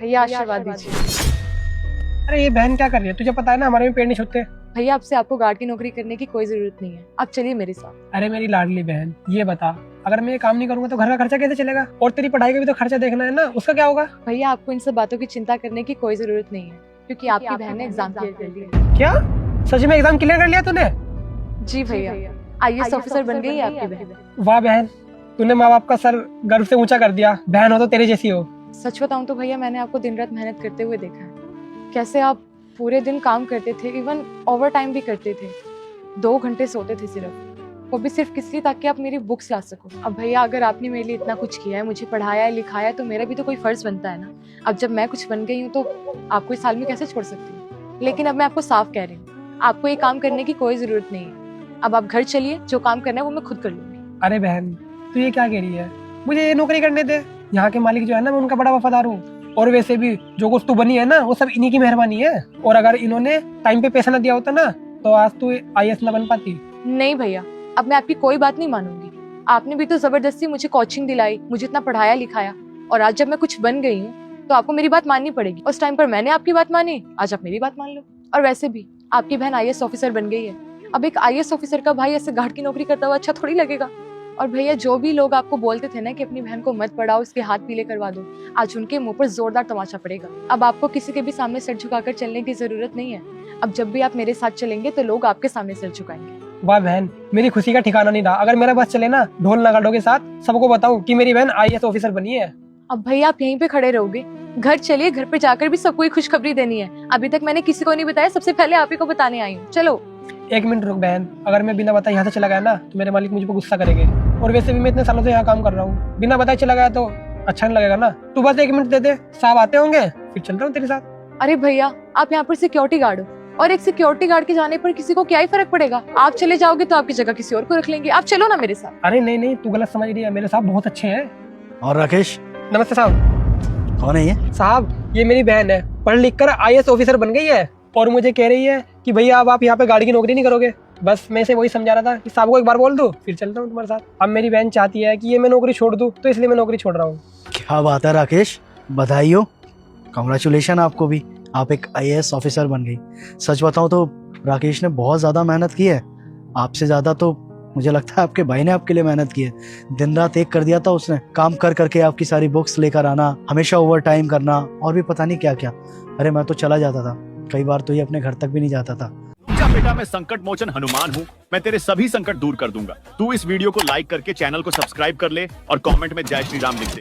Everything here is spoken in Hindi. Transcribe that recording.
भैया आशीर्वाद दीजिए। अरे ये बहन क्या कर रही है? तुझे पता है ना हमारे में पेड़ नहीं छूटते। भैया आपसे आपको गार्ड की नौकरी करने की कोई जरूरत नहीं है, आप चलिए मेरे साथ। अरे मेरी लाडली बहन, ये बता, अगर मैं ये काम नहीं करूंगा तो घर का खर्चा कैसे चलेगा? और तेरी पढ़ाई का भी तो खर्चा देखना है ना, उसका क्या होगा? भैया आपको इन सब बातों की चिंता करने की कोई जरूरत नहीं है, क्योंकि आपकी बहन ने एग्जाम क्लियर कर लिया। क्या सच में एग्जाम क्लियर कर लिया तूने? जी भैया, IAS ऑफिसर बन गई है आपकी बहन। वाह बहन, तूने माँ बाप का सर गर्व से ऊंचा कर दिया। बहन हो तो तेरे जैसी हो। सच बताऊं तो भैया मैंने आपको दिन रात मेहनत करते हुए देखा है, कैसे आप पूरे दिन काम करते थे, इवन ओवर टाइम भी करते थे, 2 घंटे सोते थे सिर्फ, वो भी सिर्फ किस लिए? ताकि आप मेरी बुक्स ला सको। अब भैया अगर आपने मेरे लिए इतना कुछ किया है, मुझे पढ़ाया है, लिखाया है, तो मेरा भी तो कोई फर्ज बनता है ना। अब जब मैं कुछ बन गई हूँ तो आपको इस साल में कैसे छोड़ सकती हूँ? लेकिन अब मैं आपको साफ कह रही हूँ, आपको ये काम करने की कोई जरूरत नहीं है। अब आप घर चलिए, जो काम करना है वो मैं खुद कर लूंगी। अरे बहन, तू ये क्या कह रही है? मुझे ये नौकरी करने दे। यहाँ के मालिक जो है ना, मैं उनका बड़ा वफादार हूँ। और वैसे भी जो कुछ तू बनी है ना, वो सब इन्हीं की मेहरबानी है। और अगर इन्होंने टाइम पे पैसा ना दिया होता ना, तो आज तू IAS ना बन पाती। नहीं भैया, अब मैं आपकी कोई बात नहीं मानूंगी। आपने भी तो जबरदस्ती मुझे कोचिंग दिलाई, मुझे इतना पढ़ाया लिखाया, और आज जब मैं कुछ बन गई हूँ तो आपको मेरी बात माननी पड़ेगी। उस टाइम पर मैंने आपकी बात मानी, आज आप मेरी बात मान लो। और वैसे भी आपकी बहन IAS ऑफिसर बन गई है। अब एक IAS ऑफिसर का भाई ऐसे गार्ड की नौकरी करता हुआ अच्छा थोड़ी लगेगा। और भैया जो भी लोग आपको बोलते थे ना कि अपनी बहन को मत पढ़ाओ, उसके हाथ पीले करवा दो, आज उनके मुंह पर जोरदार तमाचा पड़ेगा। अब आपको किसी के भी सामने सर झुकाकर चलने की जरूरत नहीं है। अब जब भी आप मेरे साथ चलेंगे तो लोग आपके सामने सर झुकाएंगे। वाह बहन, मेरी खुशी का ठिकाना नहीं रहा। अगर मेरा बस चले ना, ढोल नगाड़ों के साथ सबको बताऊं कि मेरी बहन IAS ऑफिसर बनी है। अब भैया आप यहीं पे खड़े रहोगे? घर चलिए, घर पे जाकर भी सबको खुशखबरी देनी है। अभी तक मैंने किसी को नहीं बताया, सबसे पहले आप ही को बताने आई हूँ। चलो। 1 मिनट रुक बहन, अगर मैं बिना बताए यहाँ से चला गया ना, तो मेरे मालिक मुझ पर गुस्सा करेंगे। और वैसे भी मैं इतने सालों से यहाँ काम कर रहा हूँ, बिना बताए चला गया तो अच्छा नहीं लगेगा ना। तू बस 1 मिनट दे दे, साहब आते होंगे, फिर चलता हूँ तेरे साथ। अरे भैया, आप यहाँ पर सिक्योरिटी गार्ड हो, और एक सिक्योरिटी गार्ड के जाने पर किसी को क्या ही फर्क पड़ेगा? आप चले जाओगे तो आपकी जगह किसी और को रख लेंगे। आप चलो ना मेरे साथ। अरे नहीं नहीं, तू गलत समझ रही है, मेरे साहब बहुत अच्छे हैं। और राकेश नमस्ते साहब। कौन है ये? साहब ये मेरी बहन है, पढ़ लिख कर IAS ऑफिसर बन गई है, और मुझे कह रही है कि भैया अब आप यहाँ पे गाड़ी की नौकरी नहीं करोगे। बस मैं इसे वही समझा रहा था कि साहब को एक बार बोल दूं, फिर चलता हूँ तुम्हारे साथ। अब मेरी बहन चाहती है कि ये मैं नौकरी छोड़ दूं, तो इसलिए मैं नौकरी छोड़ रहा हूँ। क्या बात है राकेश, बधाई हो, कांग्रेचुलेशन आपको भी, आप एक IAS ऑफिसर बन गई। सच बताऊं तो राकेश ने बहुत ज़्यादा मेहनत की है, आपसे ज़्यादा तो मुझे लगता है आपके भाई ने आपके लिए मेहनत की है। दिन रात एक कर दिया था उसने, काम कर करके आपकी सारी बुक्स लेकर आना, हमेशा ओवर टाइम करना, और भी पता नहीं क्या क्या। अरे मैं तो चला जाता था, कई बार तो ये अपने घर तक भी नहीं जाता था। बेटा मैं संकट मोचन हनुमान हूँ, मैं तेरे सभी संकट दूर कर दूंगा। तू इस वीडियो को लाइक करके चैनल को सब्सक्राइब कर ले और कमेंट में जय श्री राम लिख दे।